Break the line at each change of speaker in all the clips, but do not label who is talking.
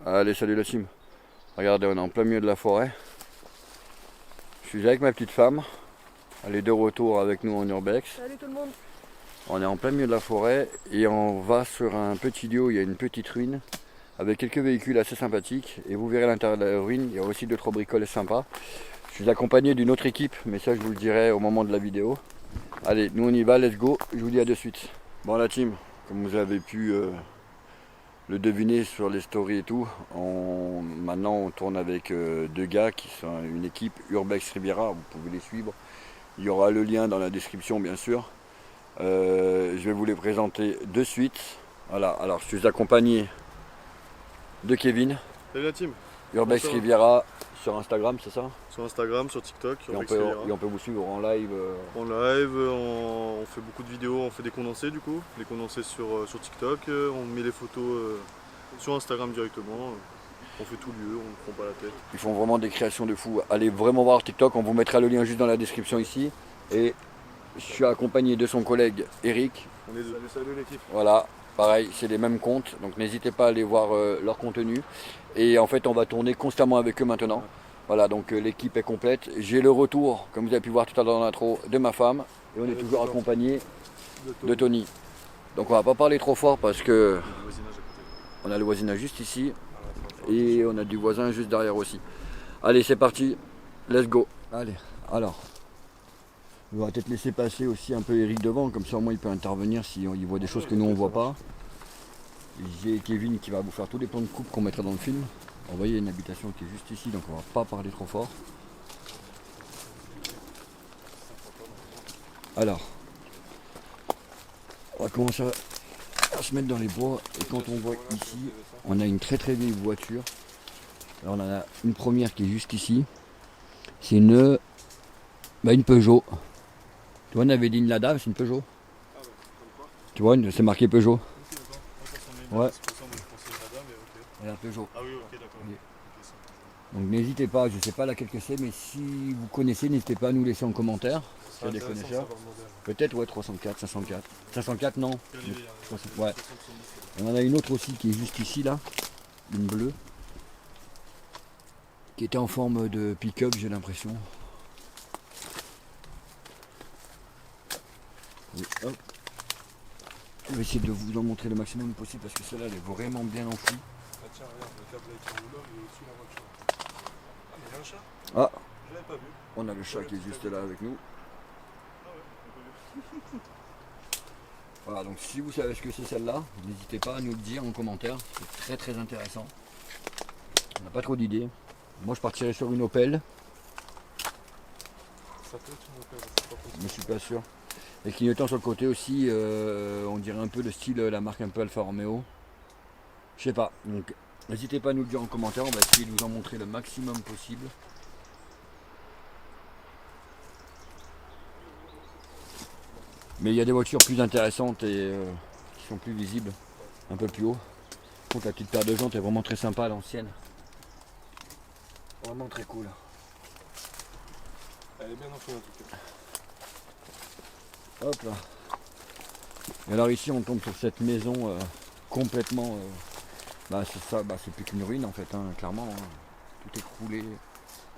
Allez, salut la team. Regardez, on est en plein milieu de la forêt. Je suis avec ma petite femme. Elle est de retour avec nous en urbex.
Salut tout le monde.
On est en plein milieu de la forêt et on va sur un petit lieu où il y a une petite ruine avec quelques véhicules assez sympathiques. Et vous verrez à l'intérieur de la ruine, il y a aussi 2-3 bricoles sympas. Je suis accompagné d'une autre équipe, mais ça je vous le dirai au moment de la vidéo. Allez, nous on y va, let's go. Je vous dis à de suite. Bon la team, comme vous avez pu le deviner sur les stories et tout, maintenant on tourne avec deux gars qui sont une équipe Urbex Riviera, vous pouvez les suivre. Il y aura le lien dans la description bien sûr. Je vais vous les présenter de suite. Voilà, alors je suis accompagné de Kevin.
Salut la team.
Urbex
Bonsoir.
Riviera sur Instagram, c'est ça?
Sur Instagram, sur TikTok,
Et
Urbex
on
Riviera.
peut vous suivre en live.
En live, on fait beaucoup de vidéos, on fait des condensés du coup, des condensés sur TikTok, on met les photos sur Instagram directement, on fait tout lieu, on ne prend pas la tête.
Ils font vraiment des créations de fou. Allez vraiment voir TikTok, on vous mettra le lien juste dans la description ici. Et je suis accompagné de son collègue Eric.
On est deux. Salut l'équipe.
Voilà, pareil, c'est les mêmes comptes, donc n'hésitez pas à aller voir leur contenu. Et en fait, on va tourner constamment avec eux maintenant. Voilà, donc l'équipe est complète. J'ai le retour, comme vous avez pu voir tout à l'heure dans l'intro, de ma femme. Et on est toujours accompagné de Tony. Donc on va pas parler trop fort parce que on a le voisinage juste ici. Et on a du voisin juste derrière aussi. Allez, c'est parti, let's go. Allez, alors, on va peut-être laisser passer aussi un peu Eric devant, comme ça au moins il peut intervenir si il voit des choses que nous on voit pas. J'ai Kevin qui va vous faire tous les plans de coupe qu'on mettra dans le film. Vous voyez, il y a une habitation qui est juste ici, donc on va pas parler trop fort. Alors, on va commencer à se mettre dans les bois, et quand on voit ici, on a une très très vieille voiture. Alors on en a une première qui est juste ici. C'est une Peugeot. Tu vois, on avait dit une Lada, c'est une Peugeot. Tu vois, c'est marqué Peugeot. Ouais. La Peugeot.
Ah oui, ok, d'accord.
Oui. Donc n'hésitez pas, je ne sais pas laquelle que c'est, mais si vous connaissez, n'hésitez pas à nous laisser en commentaire. S'il y a des connaisseurs. Peut-être, ouais, 304, 504. 504, non. Ouais. On en a une autre aussi qui est juste ici, là. Une bleue. Qui était en forme de pick-up, j'ai l'impression. Oui, hop. Je vais essayer de vous en montrer le maximum possible parce que celle-là, elle est vraiment bien enfouie.
Ah tiens, regarde, le câble avec le rouleur, il est au-dessus de la voiture. Ah, mais il y a un chat?
Ah,
Je l'avais pas vu.
on a le chat qui est juste là avec nous.
Ah ouais, j'ai pas vu.
Voilà, donc si vous savez ce que c'est celle-là, n'hésitez pas à nous le dire en commentaire, c'est très très intéressant. On n'a pas trop d'idées. Moi je partirais sur une Opel,
Ça peut être une Opel, c'est pas possible.
mais je suis pas sûr. Les clignotants sur le côté aussi, on dirait un peu le style, la marque un peu Alfa Romeo. Je sais pas, donc n'hésitez pas à nous le dire en commentaire, on va essayer de vous en montrer le maximum possible. Mais il y a des voitures plus intéressantes et qui sont plus visibles, un peu plus haut. Par contre la petite paire de jantes est vraiment très sympa à l'ancienne. Vraiment très cool.
Elle est bien enfouie en tout cas.
Hop là. Et alors ici on tombe sur cette maison complètement... c'est ça, c'est plus qu'une ruine en fait, hein, clairement. Hein. Tout est croulé.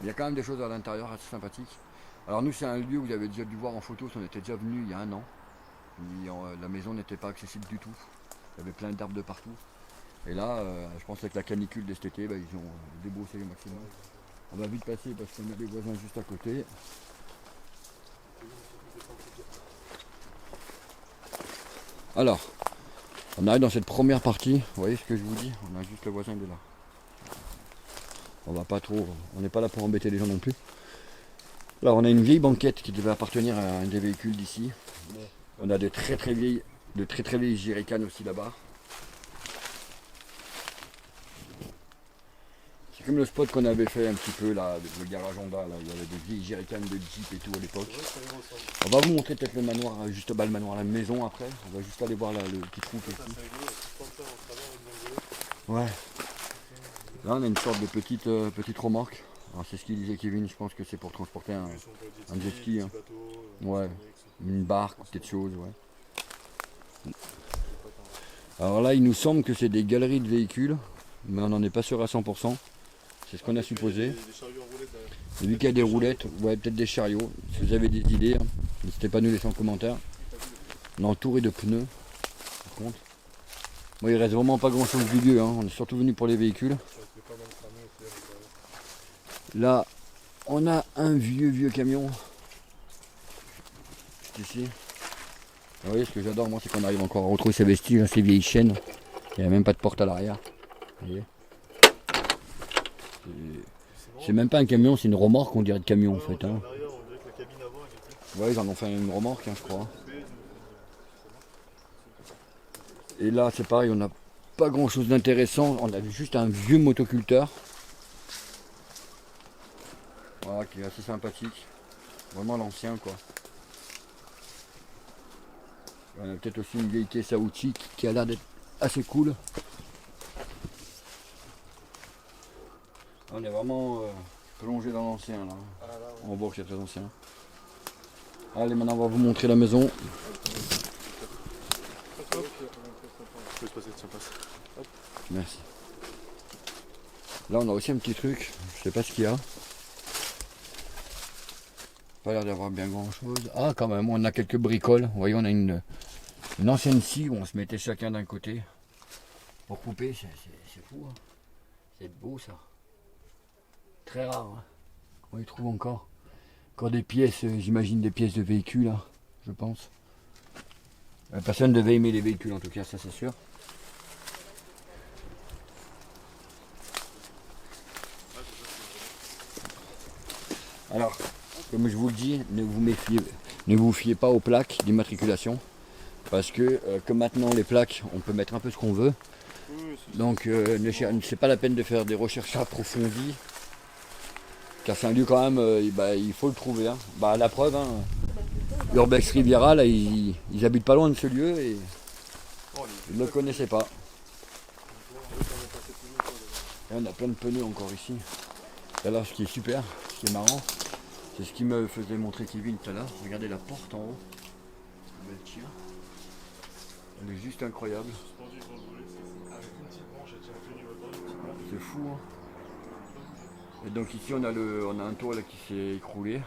Il y a quand même des choses à l'intérieur assez sympathiques. Alors nous c'est un lieu où vous avez déjà dû voir en photo, on était déjà venu il y a un an. La maison n'était pas accessible du tout. Il y avait plein d'arbres de partout. Et là, je pense qu'avec la canicule de cet été, ils ont débroussé le maximum. On va vite passer parce qu'on a des voisins juste à côté. Alors, on arrive dans cette première partie. Vous voyez ce que je vous dis? On a juste le voisin de là. On va pas trop, on n'est pas là pour embêter les gens non plus. Alors on a une vieille banquette qui devait appartenir à un des véhicules d'ici. On a de très très vieilles jerrycans aussi là-bas. C'est comme le spot qu'on avait fait un petit peu là, le garage Honda, là, il y avait des vieilles jerrycans de Jeep et tout à l'époque. On va vous montrer peut-être le manoir, juste bas le manoir, la maison après. On va juste aller voir là, le petit trou qui est ici. Ouais. Là on a une sorte de petite remorque. Alors c'est ce qu'il disait Kevin, je pense que c'est pour transporter un jet ski. Hein. Ouais, une barque ou quelque chose, ouais. Alors là il nous semble que c'est des galeries de véhicules. mais on n'en est pas sûr à 100%. C'est ce qu'on a supposé.
Des chariots en roulette derrière.
Et vu qu'il y a des roulettes, ouais, peut-être des chariots. Si vous avez des idées, hein, n'hésitez pas à nous laisser en commentaire. On est entouré de pneus, par contre. Bon, il reste vraiment pas grand chose du lieu, hein. On est surtout venu pour les véhicules. Là, on a un vieux camion. Ici. Vous voyez, ce que j'adore, moi, c'est qu'on arrive encore à retrouver ces vestiges, ces vieilles chaînes. Il n'y a même pas de porte à l'arrière. Vous voyez. C'est même pas un camion, c'est une remorque, on dirait de camion en fait. Hein. Ouais, ils en ont fait une remorque, hein, je crois. Et là, c'est pareil, on n'a pas grand chose d'intéressant. On a vu juste un vieux motoculteur. Voilà, qui est assez sympathique. Vraiment l'ancien, quoi. On a peut-être aussi une vieille caisse à outils qui a l'air d'être assez cool. On est vraiment plongé dans l'ancien là. On voit que c'est très ancien. Allez, maintenant on va vous montrer la maison. Merci. Là on a aussi un petit truc, je sais pas ce qu'il y a. Pas l'air d'avoir bien grand chose. Ah quand même, on a quelques bricoles. Vous voyez, on a une ancienne scie où on se mettait chacun d'un côté. Pour couper, c'est fou. Hein. C'est beau ça. Très rare. Hein. On y trouve encore des pièces, j'imagine des pièces de véhicules, hein, je pense. Personne ne devait aimer les véhicules en tout cas, ça c'est sûr. Alors, comme je vous le dis, ne vous fiez pas aux plaques d'immatriculation. Parce que comme maintenant les plaques, on peut mettre un peu ce qu'on veut. Donc c'est pas la peine de faire des recherches approfondies. Car c'est un lieu quand même, il faut le trouver. Hein. La preuve, hein, Urbex Riviera, là, ils habitent pas loin de ce lieu et ils ne le connaissaient pas. Et on a plein de pneus encore ici. Et alors ce qui est super, ce qui est marrant, c'est ce qui me faisait montrer Kevin tout à l'heure. Regardez la porte en haut. Elle est juste incroyable. C'est fou. Hein. Et donc ici on a un toit là qui s'est écroulé.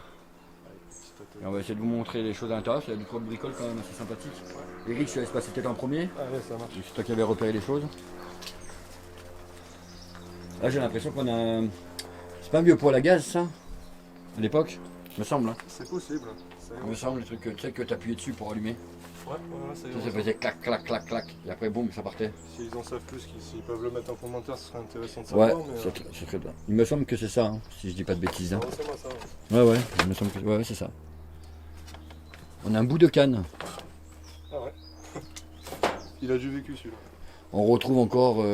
Et on va essayer de vous montrer les choses à l'intérieur. Il y a du toit de bricole quand même assez sympathique. Eric, je te laisse passer peut-être en premier.
Ah ouais, ça marche.
C'est toi qui avais repéré les choses. Là j'ai l'impression qu'on a C'est pas un vieux poêle à gaz ça? À l'époque? Me semble. Hein.
C'est possible.
Me semble le truc que tu appuyais dessus pour allumer.
Ouais,
Ça faisait clac clac clac clac. Et après boum, ça partait.
S'ils en savent plus, s'ils peuvent le mettre en commentaire, ce serait intéressant de savoir.
Ouais, c'est très bien. Il me semble que c'est ça, hein, si je dis pas de bêtises. Hein.
C'est moi ça.
Ouais, il me semble que ouais, c'est ça. On a un bout de canne.
Ah ouais. Il a du vécu celui-là.
On retrouve encore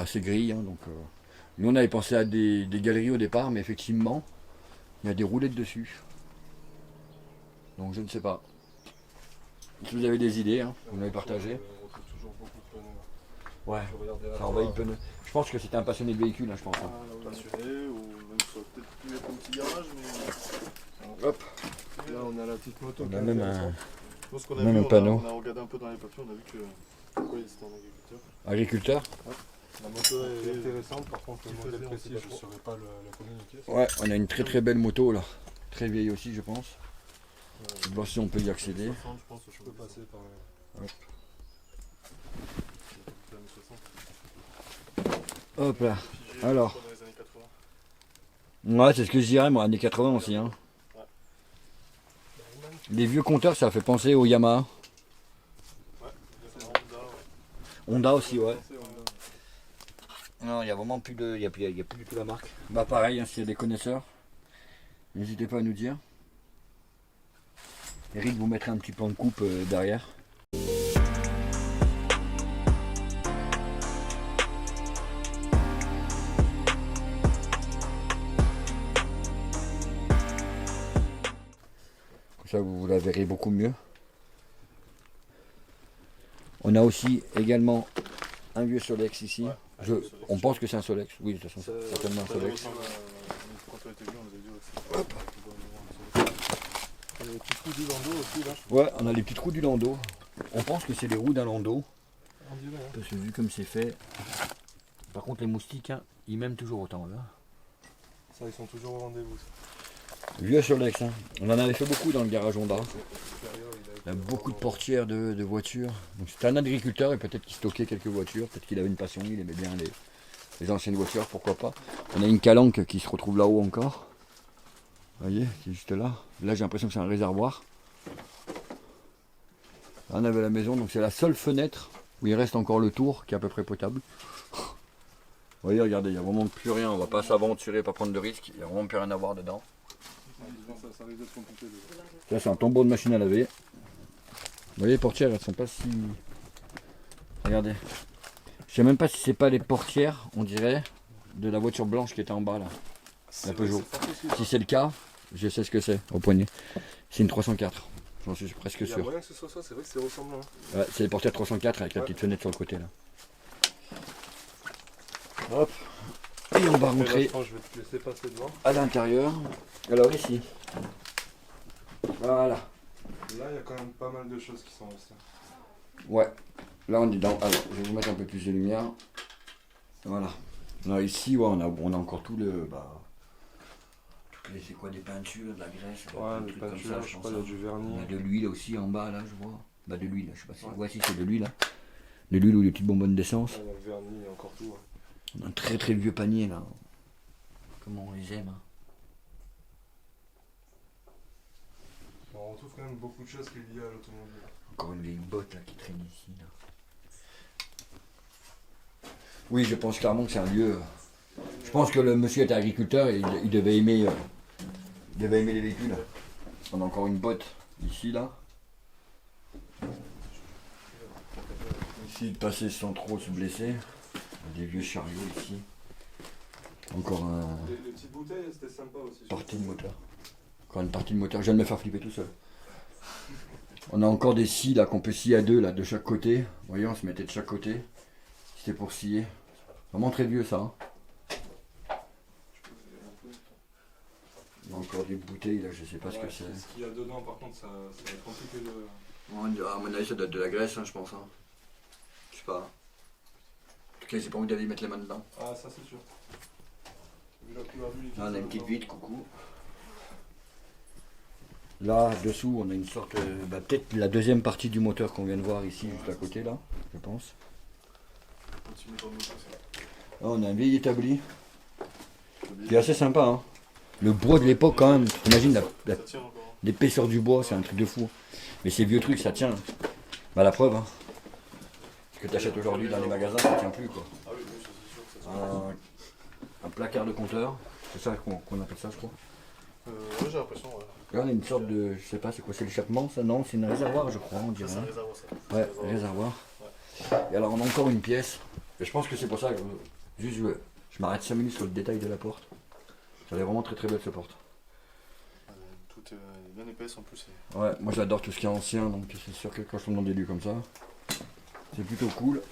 ces grilles. Hein, donc, nous on avait pensé à des galeries au départ, mais effectivement, il y a des roulettes dessus. Donc je ne sais pas. Si vous avez des idées, hein, vous m'avez partagé.
On retrouve toujours beaucoup de pneus.
Ouais, ça envahit le pneu. Je pense que c'était un passionné de véhicules, hein, je pense. Hein.
Passionné, ou même ça aurait peut-être pu être un petit garage, mais.
Hop.
Là on a la petite moto.
On a même un.
Moi, ce qu'on a
Même
vu,
un panneau.
on a regardé un peu dans les papiers, on a vu que. Pourquoi c'était un agriculteur?
Agriculteur?
La moto est intéressante, par contre le modèle précis, je ne saurais pas le communiquer.
Ouais, on a une très belle moto là. Très vieille aussi, je pense. Je vais voir si on peut y accéder.
60, je pense,
Je peux passer par là.
Hop là. Alors.
Dans les années 80.
Ouais, c'est ce que je dirais, moi, années 80 aussi. Hein. Les vieux compteurs, ça fait penser au Yamaha.
Ouais,
Honda aussi, ouais. Non, il n'y a vraiment plus de. Il n'y a plus du tout la marque. Bah pareil, hein, s'il y a des connaisseurs, n'hésitez pas à nous dire. Eric vous mettra un petit plan de coupe derrière. Comme ça vous la verrez beaucoup mieux. On a aussi également un vieux Solex ici.
Ouais,
On pense que c'est un Solex. Oui, de toute façon, c'est certainement un Solex.
Quand on était venu, on avait dit aussi. Hop.
Il y a les petits trous du landau aussi là.
Ouais, on a les petites roues du landau. On pense que c'est les roues d'un landau.
On dirait, hein.
Parce que vu comme c'est fait, Par contre, les moustiques, hein, ils m'aiment toujours autant. Là.
Ça, ils sont toujours au rendez-vous.
Vieux Solex, hein. On en avait fait beaucoup dans le garage Honda. Il y a beaucoup de portières de voitures. Donc c'était un agriculteur et peut-être qu'il stockait quelques voitures. Peut-être qu'il avait une passion, il aimait bien les anciennes voitures, pourquoi pas. On a une calanque qui se retrouve là-haut encore. Vous voyez, qui est juste là. Là, j'ai l'impression que c'est un réservoir. Là, on avait la maison, donc c'est la seule fenêtre où il reste encore le tour qui est à peu près potable. Vous voyez, regardez, il n'y a vraiment plus rien. On va pas s'aventurer, pas prendre de risques. Il n'y a vraiment plus rien à voir dedans. Ça, c'est un tombeau de machine à laver. Vous voyez, les portières, elles sont pas si... Regardez. Je sais même pas si c'est pas les portières, on dirait, de la voiture blanche qui était en bas là. La Peugeot. Si c'est le cas, je sais ce que c'est au poignet. C'est une 304. J'en suis presque sûr.
Moyen que ce soit ça, c'est vrai que c'est ressemblant.
Ouais, c'est les portières 304 avec la petite fenêtre sur le côté là. Hop. Et on va rentrer
Je vais te laisser passer devant.
à l'intérieur. Alors ici. Voilà.
Là, il y a quand même pas mal de choses qui sont restées.
Ouais. Là on est dans. Alors, je vais vous mettre un peu plus de lumière. Voilà. Alors ici, ouais, on a encore tout le. C'est quoi, des peintures, de la graisse,
Ouais,
des
des
trucs comme
peintures,
ça,
je sais pas, il y a du vernis.
Il y a de l'huile aussi en bas là, je vois. Bah de l'huile, je sais pas si. Ouais, si c'est de l'huile là. De l'huile ou des petites bonbonnes d'essence.
Il y a le vernis, il y a encore tout.
On a un très très vieux panier là. Comment on les aime. Hein.
On retrouve quand même beaucoup de choses qui est liées à l'automobile.
Encore une vieille botte là qui traîne ici là. Oui, je pense clairement que c'est un lieu. Je pense que le monsieur était agriculteur et il devait aimer. Il devait aimer les véhicules. On a encore une botte ici là. Ici de passer sans trop se blesser. Des vieux chariots ici. Encore un.
Les petites bouteilles, c'était sympa aussi.
Partie de moteur. Encore une partie de moteur. Je viens de me faire flipper tout seul. On a encore des scies là qu'on peut scier à deux là de chaque côté. Vous voyez, on se mettait de chaque côté. C'était pour scier. Vraiment très vieux ça. Hein. Il y a encore des bouteilles là, je sais pas ce que c'est.
Ce qu'il y a dedans, par contre, ça va être compliqué de.
À mon avis, ça doit être de la graisse, hein, je pense. Hein. Je sais pas. En tout cas, j'ai pas envie d'aller mettre les mains dedans.
Ah, ça c'est sûr. Vu la couleur du liquide,
Là, on a une petite
va
vitre, coucou. Là, dessous, on a une sorte. Peut-être la deuxième partie du moteur qu'on vient de voir ici, juste à côté, là, je pense. Là, on a un vieil établi. Qui est assez sympa, hein. Le bois de l'époque, quand même, t'imagines l'épaisseur du bois, c'est un truc de fou. Mais ces vieux trucs, ça tient. Bah, la preuve, hein. Ce que tu achètes aujourd'hui dans les magasins, ça tient plus, quoi. Un placard de compteur, c'est ça qu'on appelle ça, je crois.
Ouais, j'ai l'impression, ouais.
Là, on a une sorte de. Je sais pas, c'est quoi, c'est l'échappement, ça? Non, c'est un réservoir, je crois, on dirait.
C'est un réservoir, ça.
Ouais, réservoir. Et alors, on a encore une pièce. Et je pense que c'est pour ça que juste je m'arrête 5 minutes sur le détail de la porte. Ça a l'air vraiment très très belle cette porte.
Tout est bien épaisse en plus.
Ouais, moi j'adore tout ce qui est ancien, donc c'est sûr que quand je tombe dans des lieux comme ça, c'est plutôt cool.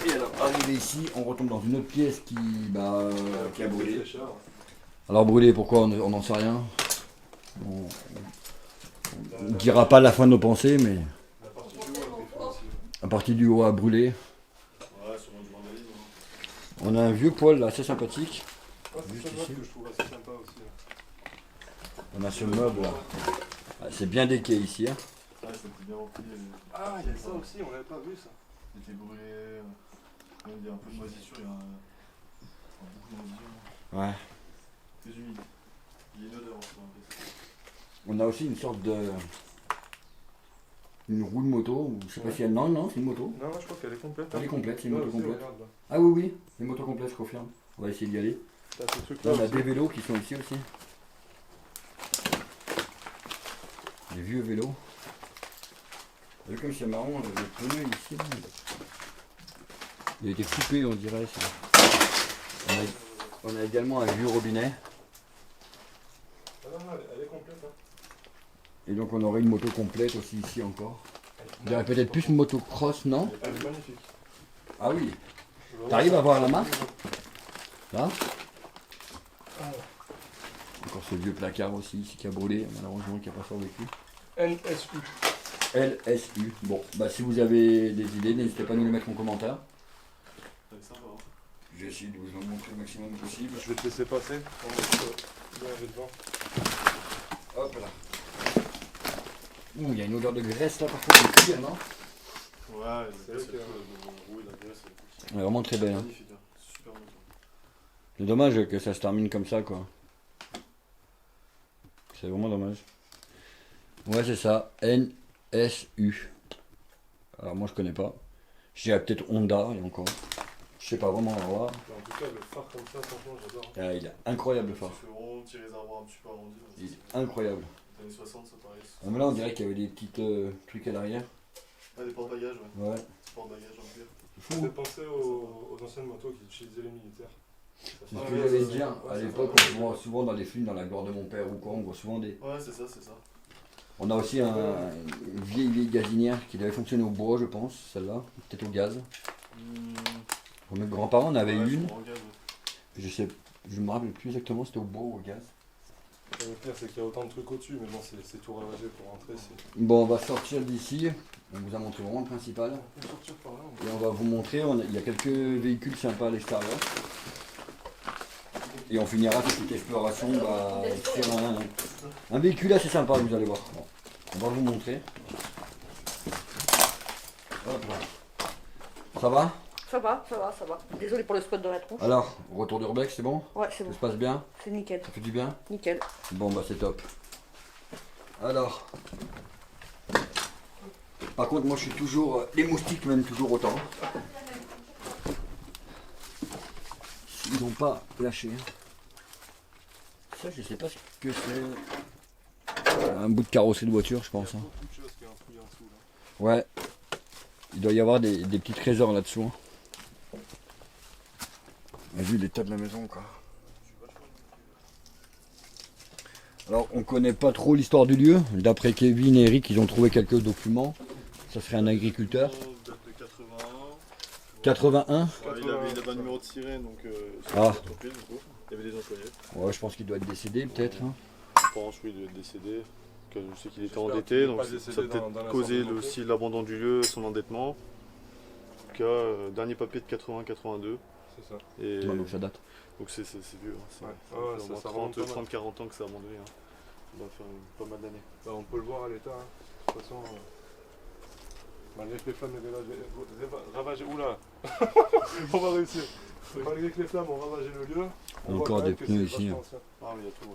Et alors, arrivé ici, on retombe dans une autre pièce qui a brûlé. Alors brûlé, pourquoi on n'en sait rien. On ne dira pas la fin de nos pensées, mais la partie du haut a brûlé.
Ouais, sûrement du vandalisme.
On a un vieux poêle là, assez sympathique.
Juste ici. Que je trouve assez sympa aussi.
On a ce meuble là. Ah, c'est bien déqué ici. Hein.
Ouais, c'était bien rempli.
Ah, il y a ça aussi, on l'avait pas vu ça.
Il était brûlé. Il y a un peu de moisissure, il y a beaucoup de moisissure.
Ouais.
Très humide. Il y a une odeur en ce moment.
On a aussi une sorte de. Une roue de moto, ou je sais pas si elle. Non, c'est une moto.
Non, je crois qu'elle est complète.
Elle est complète, c'est une moto
aussi,
complète.
regarde, là.
Ah oui, c'est une moto complète, je confirme. On va essayer d'y aller.
T'as ce truc
Là,
là.
on a des vélos qui sont ici aussi. Des vieux vélos. Vous voyez comme c'est marrant, le pneu ici. Là, il a été coupé, on dirait. Ça. On a également un vieux robinet.
Ah non, elle est complète. Hein.
Et donc on aurait une moto complète aussi ici encore. Il y aurait peut-être plus une moto cross, non?
Elle est magnifique.
Ah oui. T'arrives à voir la marque? Là? Encore ce vieux placard aussi ici qui a brûlé, malheureusement qui n'a pas survécu.
NSU.
LSU. Bon, bah si vous avez des idées, n'hésitez pas à nous les mettre en commentaire.
C'est sympa. Hein.
J'essaie de vous en montrer le maximum possible.
Je vais te laisser passer. On va mettre devant.
Hop là. Ouh, il y a une odeur de graisse là par contre de cuir, non?
Ouais,
C'est vrai que
oui, la graisse,
Elle est vraiment très belle. Hein.
magnifique. Hein. Super bon.
C'est dommage que ça se termine comme ça quoi. C'est vraiment dommage. Ouais c'est ça. NSU. Alors moi je connais pas. Je dirais peut-être Honda et encore. Je sais pas vraiment, on va voir.
en tout cas, le phare comme ça, franchement, j'adore.
Ah, il est incroyable le phare.
Petit feu rond, petit réservoir un petit peu arrondi.
Il est incroyable.
Les années 60, ça paraît.
Ah, mais là on dirait qu'il y avait des petits trucs à l'arrière.
Ah, des porte-bagages, ouais.
Ouais.
Des porte-bagages en cuir.
C'est
Ça
fou.
fait penser aux anciennes motos qu'ils utilisaient les militaires.
C'est ce que j'allais dire. À l'époque, on voit souvent dans les films, dans la gloire de mon père ou quoi, on voit souvent des.
Ouais, c'est ça, c'est ça.
On a aussi une vieille gazinière qui devait fonctionner au bois, je pense, celle-là, peut-être au gaz. Pour mes grands-parents, on avait
Ouais,
une.
en gaz, ouais.
Je me rappelle plus exactement si c'était au bois ou au gaz.
Le pire, c'est qu'il y a autant de trucs au-dessus, mais bon, c'est tout ravagé pour rentrer.
Bon, on va sortir d'ici. On vous a montré vraiment le principal.
On peut sortir par là.
Et on va vous montrer, il y a quelques véhicules sympas à l'extérieur. Et on finira cette petite exploration sur un véhicule assez sympa, vous allez voir. Bon, on va vous montrer. Hop là. Ça va?
Ça va, ça va, ça va. Désolé pour le spot dans la tronche.
Alors, retour d'Urbex, c'est bon?
Ouais, c'est
Ça
bon.
se passe bien?
C'est nickel.
Ça fait du bien?
Nickel.
Bon bah c'est top. Alors. Par contre moi je suis toujours. Les moustiques m'aiment toujours autant. Ils n'ont pas lâché. Ça je sais pas ce que c'est. Un bout de carrosserie de voiture je pense.
Il y a
Hein.
beaucoup de choses qui sont enfouies en dessous là.
Ouais. Il doit y avoir des petits trésors là-dessous. Hein. On a vu l'état de la maison quoi. Alors on connaît pas trop l'histoire du lieu. D'après Kevin et Eric, ils ont trouvé quelques documents. Ça serait un agriculteur.
Date de 81.
81.
Ouais, il avait un numéro de sirène, donc c'est
Ah.
une entreprise, du coup. Il y avait des employés.
Ouais, je pense qu'il doit être décédé peut-être. Hein.
Je pense, oui, il est décédé. Je sais qu'il était
J'espère qu'il
endetté,
est
donc
pas
ça
décédé
a peut-être
dans
causé
l'incendie non plus.
aussi l'abandon du lieu, son endettement. En tout cas, dernier papier de 80-82.
C'est ça.
Et
Ouais, donc ça date.
donc c'est vieux. Hein. Ça
Ouais.
fait
Ouais,
au
ça
moins
remonte pas mal.
30-40 ans que c'est abandonné. Hein. Ça doit faire pas mal d'années.
Bah, on peut le voir à l'état. Hein. De toute façon, malgré que les flammes aient ravagé. Oula on va réussir. Malgré que les flammes ont ravagé le lieu, on voit
Encore
quand même
des
que
pneus
c'est
ici,
vachement
hein.
ancien.
Ah, mais il y a tout.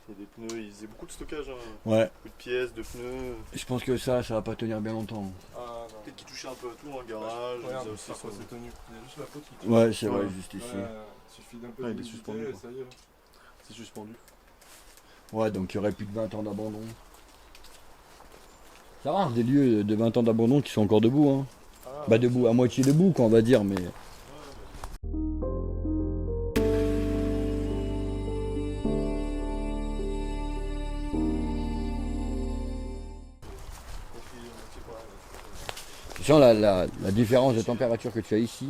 Il y a des pneus, ils faisaient beaucoup de stockage. Hein.
Ouais.
Beaucoup de pièces, de pneus.
Je pense que ça va pas tenir bien longtemps.
Ah non.
Peut-être qu'ils touchaient un peu à tout, hein, garage.
Regarde,
ils aussi
par quoi
son-
c'est tenu. Il y a juste la faute qui
Ouais, c'est vrai,
Ouais.
juste ici.
Ouais, il suffit d'un peu
Ah, il est
d'humidité
suspendu,
et
quoi.
ça y est.
C'est suspendu.
Ouais, donc il y aurait plus de 20 ans d'abandon. C'est rare des lieux de 20 ans d'abandon qui sont encore debout. Hein.
Ah,
Bah debout, à moitié debout quoi on va dire, mais. Tu sens la différence de température que tu as ici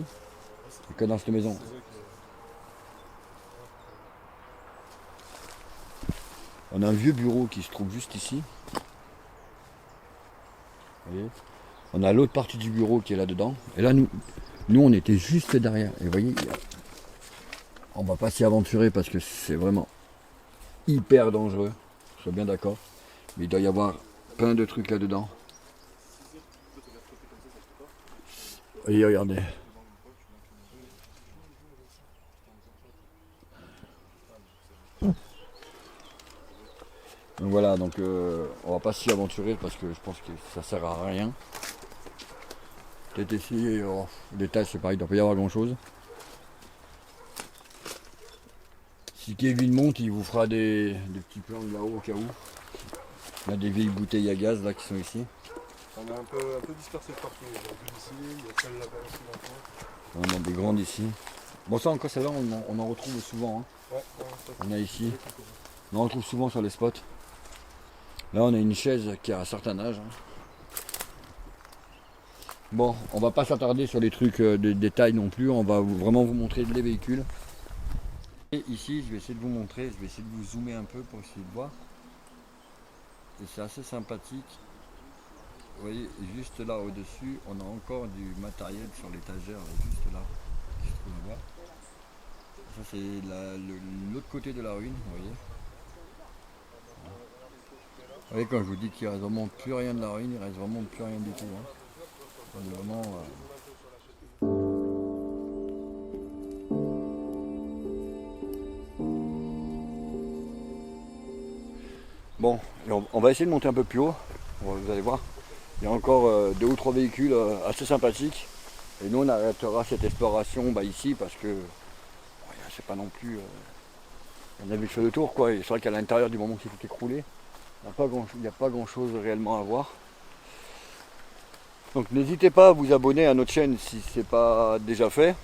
et que dans cette maison.
c'est vrai que-
On a un vieux bureau qui se trouve juste ici. Vous voyez, on a l'autre partie du bureau qui est là-dedans. Et là, nous on était juste derrière. Et vous voyez, on va pas s'y aventurer parce que c'est vraiment hyper dangereux. Sois bien d'accord. Mais il doit y avoir plein de trucs là-dedans. Et regardez. Donc voilà, donc on va pas s'y aventurer parce que je pense que ça sert à rien. Peut-être ici, détail c'est pareil, il doit pas y avoir grand chose. Si Kevin monte, il vous fera des petits plans de là-haut au cas où. Il y a des vieilles bouteilles à gaz là qui sont ici.
On est un peu dispersé partout. Il y a une ici, il y a celle là-bas aussi dans le coin.
On a des grandes ici. Bon ça encore celle-là on en retrouve souvent. Hein.
Ouais, ça,
On a ici.
c'est
On en retrouve souvent sur les spots. Là on a une chaise qui a un certain âge. Hein. Bon, on va pas s'attarder sur les trucs de détails non plus, on va vraiment vous montrer les véhicules. Et ici, je vais essayer de vous montrer, je vais essayer de vous zoomer un peu pour essayer de voir. Et c'est assez sympathique. vous voyez, juste là au-dessus, on a encore du matériel sur l'étagère, là, juste là, qui se trouve là-bas. Ça c'est l'autre côté de la ruine, vous voyez. Vous voyez, quand je vous dis qu'il ne reste vraiment plus rien de la ruine, il reste vraiment plus rien du tout. Hein. On est vraiment, Bon, et on va essayer de monter un peu plus haut, vous allez voir. Il y a encore 2 ou 3 véhicules assez sympathiques. Et nous on arrêtera cette exploration ici parce que c'est pas non plus... on a vite fait le tour quoi. Et c'est vrai qu'à l'intérieur du moment qu'il faut écrouler, il n'y a pas grand chose réellement à voir. Donc n'hésitez pas à vous abonner à notre chaîne si ce n'est pas déjà fait.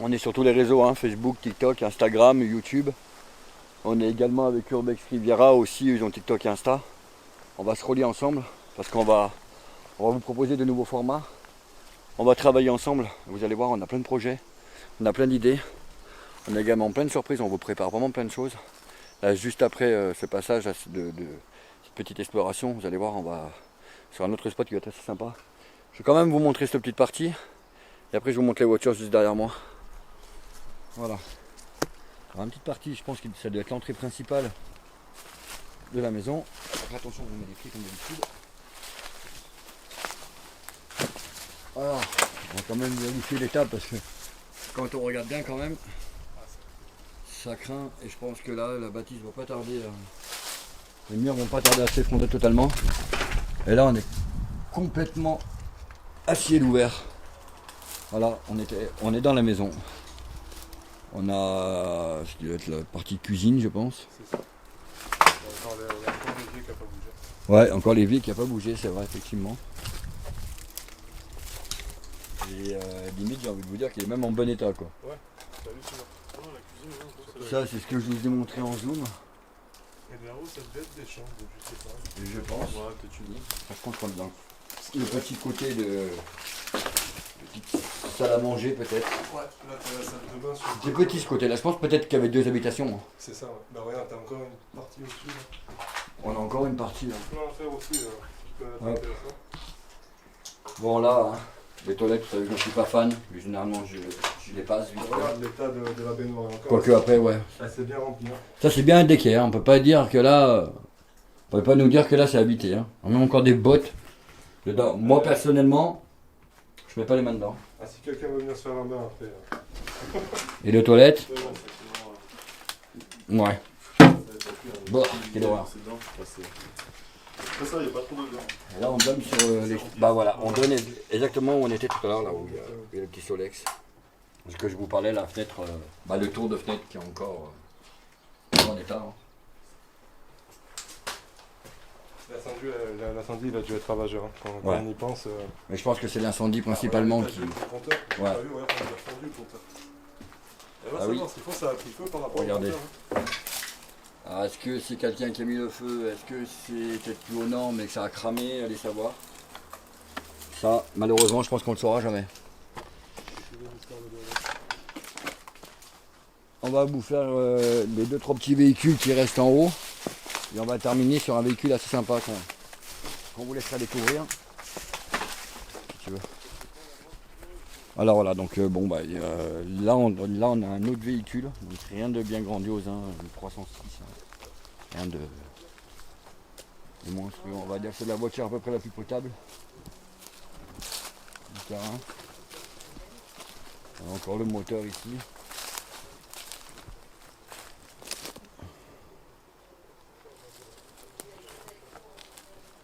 On est sur tous les réseaux, hein, Facebook, TikTok, Instagram, YouTube. On est également avec Urbex Riviera aussi, ils ont TikTok et Insta. On va se relier ensemble parce qu'on va vous proposer de nouveaux formats. On va travailler ensemble, vous allez voir, on a plein de projets, on a plein d'idées. On a également plein de surprises, on vous prépare vraiment plein de choses. Là, juste après ce passage de cette petite exploration, vous allez voir, on va sur un autre spot qui va être assez sympa. Je vais quand même vous montrer cette petite partie. Et après je vous montre les voitures juste derrière moi. Voilà. Alors, une petite partie, je pense que ça doit être l'entrée principale de la maison. Alors, attention, on met les clés comme d'habitude. Alors, on va quand même vérifier l'état parce que quand on regarde bien quand même, ça craint et je pense que là la bâtisse va pas tarder, les murs vont pas tarder à s'effondrer totalement. Et là on est complètement à ciel ouvert. Voilà, on est dans la maison. On a, ce doit être la partie cuisine je pense.
C'est ça. Il y a encore l'évier qui n'a pas bougé.
Ouais, encore l'évier qui n'a pas bougé, c'est vrai effectivement. Et limite j'ai envie de vous dire qu'il est même en bon état quoi.
Ouais, c'est hallucinant. Oh, la cuisine,
Ça c'est ce que je vous ai montré en zoom.
Et là-haut, ça devait être des chambres, je sais pas.
Et je pense.
Ouais, peut-être une.
Par contre, on est dans le petit côté de petite salle à manger peut-être.
Ouais, là t'as la salle de bain sur le
C'est petit ce côté-là. Je pense peut-être qu'il y avait 2 habitations. Hein.
C'est ça, ouais. Bah regarde, t'as encore une partie au-dessus là.
On a encore une partie là.
Tu peux en faire aussi, tu peux
Ouais.
adapter à ça.
Bon là, hein, les toilettes, vous savez que je ne suis pas fan. Mais généralement je les passe vite.
Regarde l'état de la baignoire. Encore,
Quoique après, ouais.
elle s'est bien remplie. Hein.
Ça c'est bien un déquet. Hein. On peut pas dire que là, on peut pas nous dire que là c'est habité. Hein. On met encore des bottes dedans. Moi personnellement, je mets pas les mains dedans.
Ah, si quelqu'un veut venir se faire un bain après.
Et les toilettes,
C'est bon.
ouais. Bon, quelle horreur.
C'est dedans. Après ça, il n'y a pas trop de dedans.
Et là on donne sur les... Bah voilà, on donne exactement où on était tout à l'heure, là où il y a le petit Solex. Ce que je vous parlais, la fenêtre, le tour de fenêtre qui est encore en état. Hein.
L'incendie, il a dû être ravageur. Hein. Quand
Ouais.
on y pense.
Mais je pense que c'est l'incendie principalement qui...
Le compteur.
Ouais.
T'as vu, regarde, on a fondu le compteur. Et va
Ah
savoir
oui.
ce qu'il faut, ça a pris feu par rapport
Regardez.
au compteur. Hein.
Alors, est-ce que c'est quelqu'un qui a mis le feu? Est-ce que c'est peut-être plus aux normes mais que ça a cramé? Allez savoir. Ça, malheureusement, je pense qu'on ne le saura jamais. On va vous faire les 2-3 petits véhicules qui restent en haut. Et on va terminer sur un véhicule assez sympa qu'on vous laissera découvrir. Si tu veux. Alors voilà, donc là, on a un autre véhicule. Donc rien de bien grandiose, hein, une 306. Hein. Rien de monstrueux. On va dire que c'est la voiture à peu près la plus potable du terrain. On a encore le moteur ici.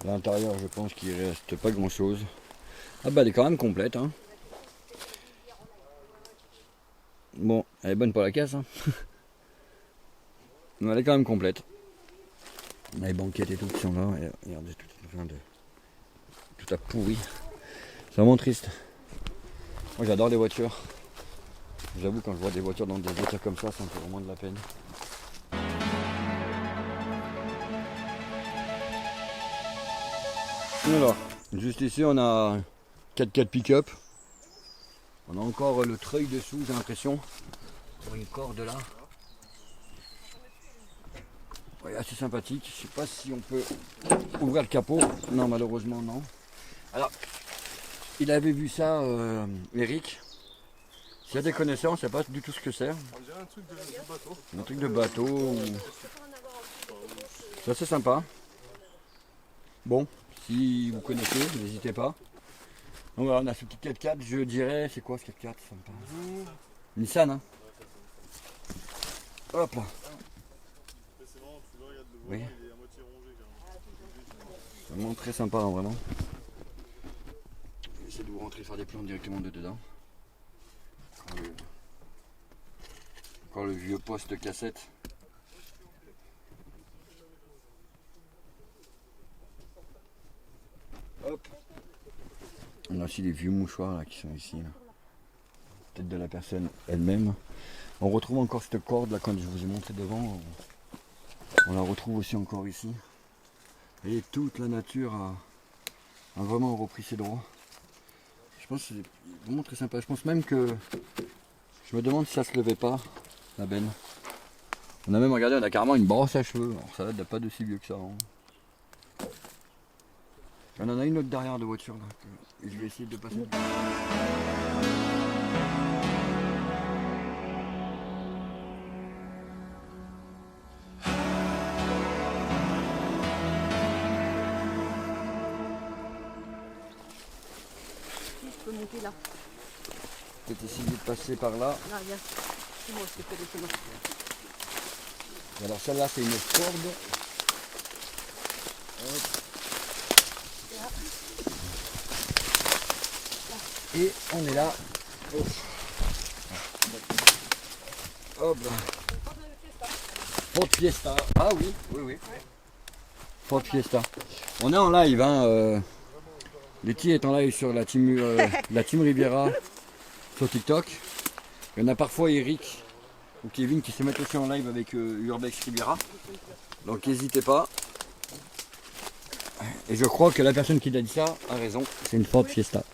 L'intérieur, je pense qu'il reste pas grand chose. Ah bah elle est quand même complète. Hein. Bon, elle est bonne pour la casse. Hein. Mais elle est quand même complète. Les banquettes et tout qui sont là. Et regardez, tout a pourri. C'est vraiment triste. Moi j'adore les voitures. J'avoue quand je vois des voitures dans des états comme ça me fait vraiment de la peine. Alors, juste ici on a 4x4 pick-up. On a encore le treuil dessous, j'ai l'impression. Pour une corde là. Ouais, assez sympathique. Je sais pas si on peut ouvrir le capot. Non, malheureusement non. Alors, il avait vu ça, Eric. S'il y a des connaissances, je ne sais pas du tout ce que c'est.
On dirait un truc de bateau.
Un truc de bateau. C'est assez sympa. Bon, si vous connaissez, n'hésitez pas. Donc voilà, on a ce petit 4x4, je dirais, c'est quoi ce 4x4 sympa. Nissan, hein. Hop là.
C'est vraiment, tu vois, regarde le
Oui.
volant, il est à moitié rongé carrément.
C'est vraiment très sympa, hein, vraiment. J'essaie de vous rentrer faire des plans directement de dedans. Encore le vieux poste cassette. Hop. On a aussi les vieux mouchoirs là, qui sont ici. Là. Peut-être de la personne elle-même. On retrouve encore cette corde là quand je vous ai montré devant. On la retrouve aussi encore ici. Et toute la nature a vraiment repris ses droits. Je pense que c'est vraiment très sympa. Je pense même que je me demande si ça se levait pas, la benne. On a même regardé, on a carrément une brosse à cheveux. Alors ça date pas de si vieux que ça. Hein. On en a une autre derrière de voiture là. Et je vais essayer de passer.
Je peux monter là.
Peut-être essayer de passer par là.
Là, regarde. C'est moi qui fais des chemins.
Et alors celle-là c'est une corde. Et on est là. Hop là. Ford Fiesta. Ah oui, oui, oui. Ford Fiesta. On est en live, hein. Letty est en live sur la team Riviera sur TikTok. Il y en a parfois Eric ou Kevin qui se mettent aussi en live avec Urbex Riviera. Donc n'hésitez pas. Et je crois que la personne qui a dit ça a raison. C'est une Ford Fiesta.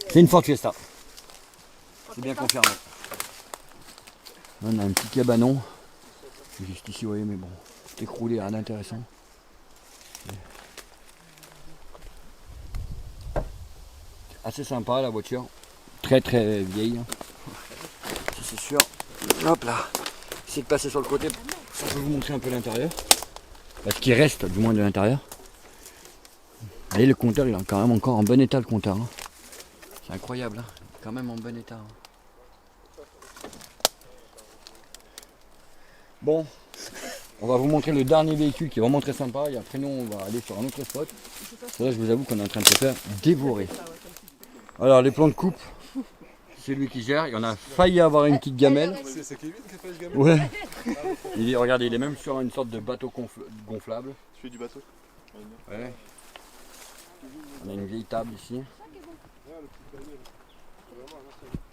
C'est une Ford Fiesta. C'est bien confirmé. On a un petit cabanon. Juste ici, vous voyez, mais bon, c'est écroulé, rien d'intéressant. Assez sympa la voiture. Très très vieille. Ça c'est sûr. Hop là. Essayez de passer sur le côté. Ça peut vous montrer un peu l'intérieur. Ce qui reste du moins de l'intérieur. Allez, le compteur il est quand même encore en bon état le compteur. Hein. C'est incroyable, hein. Quand même en bon état. Hein. Bon, on va vous montrer le dernier véhicule qui est vraiment très sympa. Et après nous on va aller sur un autre spot. Là je vous avoue qu'on est en train de se faire dévorer. Alors les plans de coupe, c'est lui qui gère. Il y en a failli avoir une petite gamelle.
C'est Kevin qui a fait le gamin.
Ouais. Regardez, il est même sur une sorte de bateau gonflable.
Tu fais du bateau?
Ouais. On a une vieille table ici.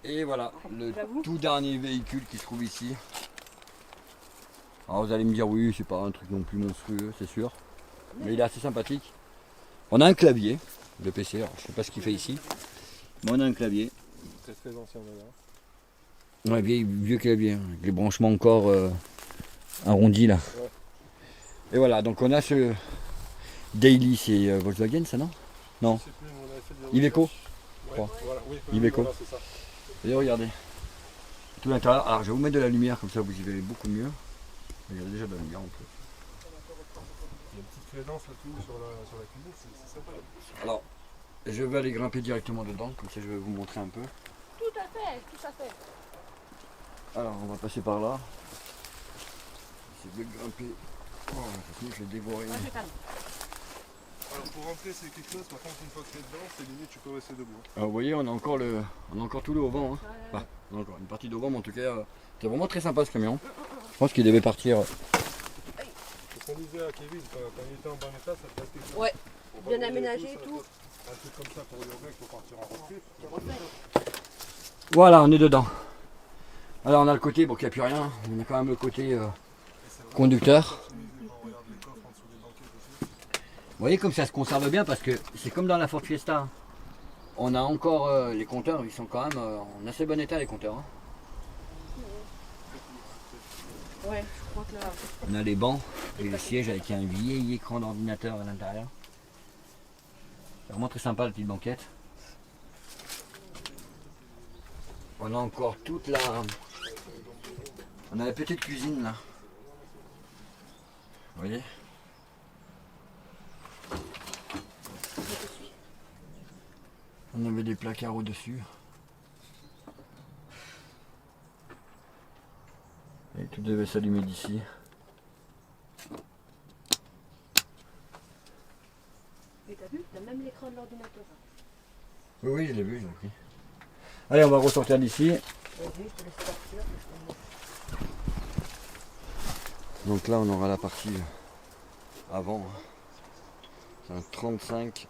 Et voilà, le tout dernier véhicule qui se trouve ici. Alors vous allez me dire oui, c'est pas un truc non plus monstrueux, c'est sûr. Mais il est assez sympathique. On a un clavier, le PC, alors je sais pas ce qu'il fait ici. Mais on a un clavier.
Très très ancien d'ailleurs.
Ouais, vieux clavier, hein, avec les branchements encore arrondis là.
Ouais.
Et voilà, donc on a ce Daily, c'est Volkswagen ça non? Non.
Je sais plus, mais on avait fait des
Iveco.
Ouais, voilà, oui,
Iveco.
voilà, c'est ça.
Et regardez. Tout l'intérieur. Alors je vais vous mettre de la lumière comme ça vous y verrez beaucoup mieux. Il y a déjà de la lumière en plus.
Il y a une petite crédence là tout sur la cuisine, c'est sympa.
Alors, je vais aller grimper directement dedans, comme ça je vais vous montrer un peu.
Tout à fait, tout à fait.
Alors on va passer par là. Essayer de grimper. Oh, je vais dévorer.
Moi, je calme.
Alors pour rentrer c'est quelque chose, par contre une fois que tu es dedans, c'est limite tu peux rester debout.
Alors, vous voyez, on a encore tout le haut vent. Hein. Enfin, on a encore une partie de haut vent, mais en tout cas, c'est vraiment très sympa ce camion. Je pense qu'il devait partir.
C'est ce qu'on disait à Kevin, quand il était en bon état, ça peut être quelque chose.
Ouais,
Pour
bien
pas rouler
aménagé et
ça
tout.
peut être Un truc comme ça pour l'urbex pour partir en road trip.
Voilà, on est dedans. Alors on a le côté, bon, il n'y a plus rien. On a quand même le côté conducteur. Vous voyez comme ça se conserve bien parce que c'est comme dans la Ford Fiesta. Hein. On a encore les compteurs, ils sont quand même en assez bon état les compteurs. Hein.
Ouais, je crois que là.
On a les bancs et les sièges avec un vieil écran d'ordinateur à l'intérieur. C'est vraiment très sympa la petite banquette. On a encore toute la... On a la petite cuisine là. Vous voyez? On avait des placards au-dessus. Et tout devait s'allumer d'ici.
Et t'as vu, t'as même l'écran de l'ordinateur.
Oui, oui, je l'ai vu, pris. Allez, on va ressortir d'ici. Donc là, on aura la partie avant. C'est un 35-8.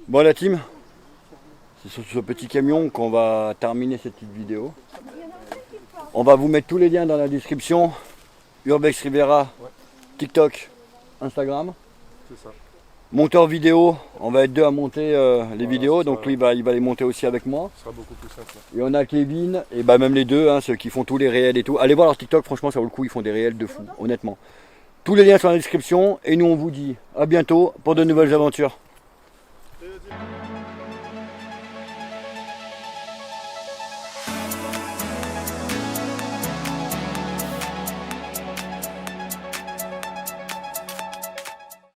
Bon la team, c'est sur ce petit camion qu'on va terminer cette petite vidéo. On va vous mettre tous les liens dans la description. Urbex Rivera, TikTok, Instagram.
C'est ça.
Monteur vidéo, on va être deux à monter les vidéos, donc lui il va les monter aussi avec moi.
Ce sera beaucoup plus simple.
Et on a Kevin, et bah même les deux, hein, ceux qui font tous les réels et tout. Allez voir leur TikTok, franchement ça vaut le coup, ils font des réels de fou, honnêtement. Tous les liens sont dans la description, et nous on vous dit à bientôt pour de nouvelles aventures.